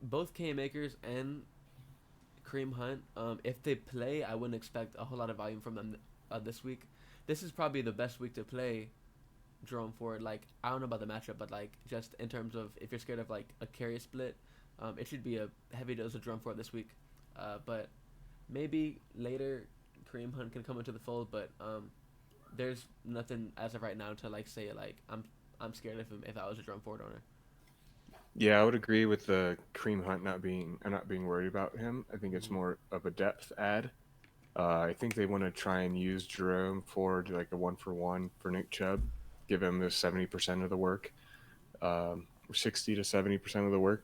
both Cam Akers and Kareem Hunt, if they play, I wouldn't expect a whole lot of volume from them this week. This is probably the best week to play Jerome Ford. Like, I don't know about the matchup, but like just in terms of if you're scared of like a carry split, it should be a heavy dose of Jerome Ford this week. But maybe later Kareem Hunt can come into the fold, but there's nothing as of right now to like say like I'm scared of him if I was a Jerome Ford owner. Yeah, I would agree with the Cream Hunt not being worried about him. I think it's Mm-hmm. more of a depth add. I think they want to try and use Jerome Ford like a one for one for Nick Chubb, give him the 70% of the work, 60 to 70% of the work.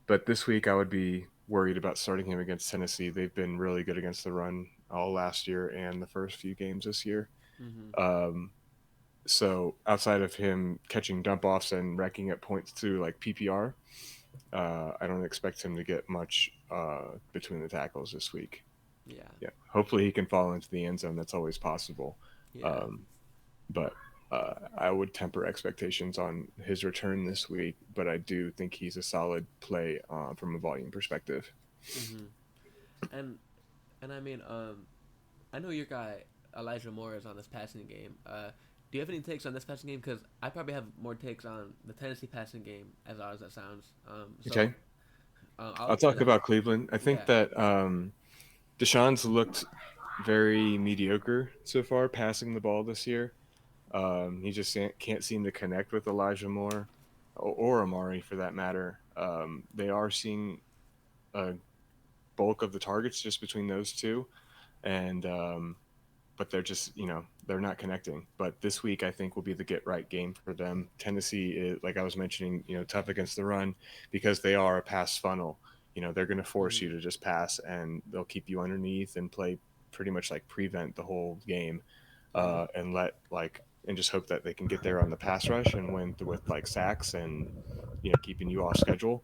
But this week, I would be worried about starting him against Tennessee. They've been really good against the run all last year and the first few games this year. Mm-hmm. Um, so outside of him catching dump offs and racking up points through like PPR, I don't expect him to get much between the tackles this week. Yeah. Yeah, hopefully he can fall into the end zone. That's always possible. Yeah. Um, but I would temper expectations on his return this week. But I do think he's a solid play from a volume perspective. Mm-hmm. And I mean, I know your guy Elijah Moore is on this passing game. Do you have any takes on this passing game? Because I probably have more takes on the Tennessee passing game, as odd as that sounds. Okay, I'll I'll throw talk that. about Cleveland. I think Yeah. that Deshaun's looked very mediocre so far passing the ball this year. He just can't seem to connect with Elijah Moore or Amari for that matter. They are seeing a bulk of the targets just between those two, and but they're just they're not connecting. But this week I think will be the get right game for them. Tennessee is, like I was mentioning, tough against the run because they are a pass funnel. They're going to force Mm-hmm. you to just pass, and they'll keep you underneath and play pretty much like prevent the whole game, Yeah. and let like and just hope that they can get there on the pass rush and win with like sacks and keeping you off schedule.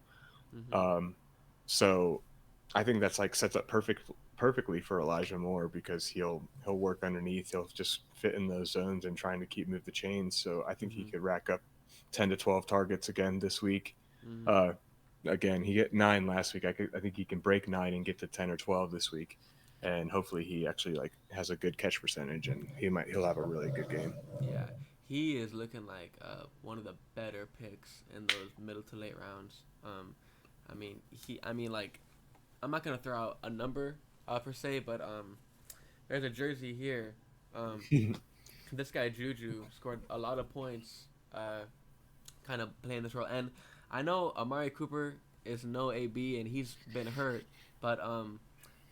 Mm-hmm. Um, so I think that's like sets up perfectly for Elijah Moore because he'll work underneath. He'll just fit in those zones and trying to keep move the chains. So I think he Mm-hmm. could rack up 10 to 12 targets again this week. Mm-hmm. Uh, Again, he hit 9 last week. I think he can break 9 and get to 10 or 12 this week, and hopefully he actually like has a good catch percentage and he'll have a really good game. Yeah. He is looking like one of the better picks in those middle to late rounds. I mean, like, I'm not gonna throw out a number per se, but there's a jersey here. Um, this guy Juju scored a lot of points, kind of playing this role. And I know Amari Cooper is no AB and he's been hurt, but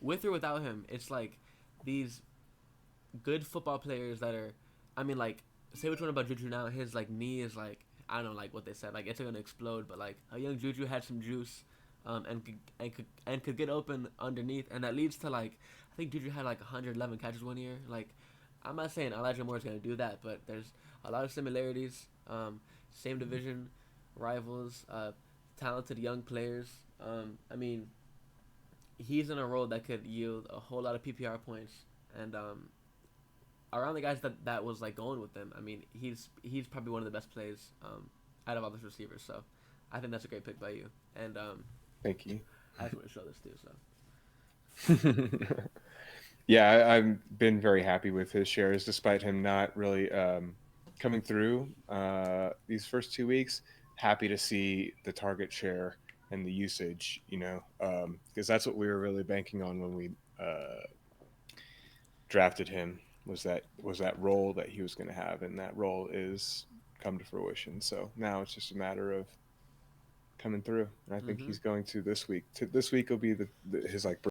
with or without him, it's like these good football players that are. I mean, like, say which one about Juju now. His like knee is like, I don't know, like what they said, like it's gonna explode. But like a young Juju had some juice, and could get open underneath, and that leads to like I think Juju had like 111 catches one year. Like, I'm not saying Elijah Moore is gonna do that, but there's a lot of similarities. Same division, rivals, talented young players. I mean, he's in a role that could yield a whole lot of PPR points, and around the guys that was like going with them. I mean, he's probably one of the best plays out of all those receivers. So I think that's a great pick by you. And Thank you. I just want to show this too. So Yeah, I've been very happy with his shares, despite him not really coming through these first 2 weeks. Happy to see the target share and the usage, because that's what we were really banking on when we drafted him was that role that he was going to have, and that role is come to fruition. So now it's just a matter of coming through, and I think mm-hmm. he's going to this week. This week will be his like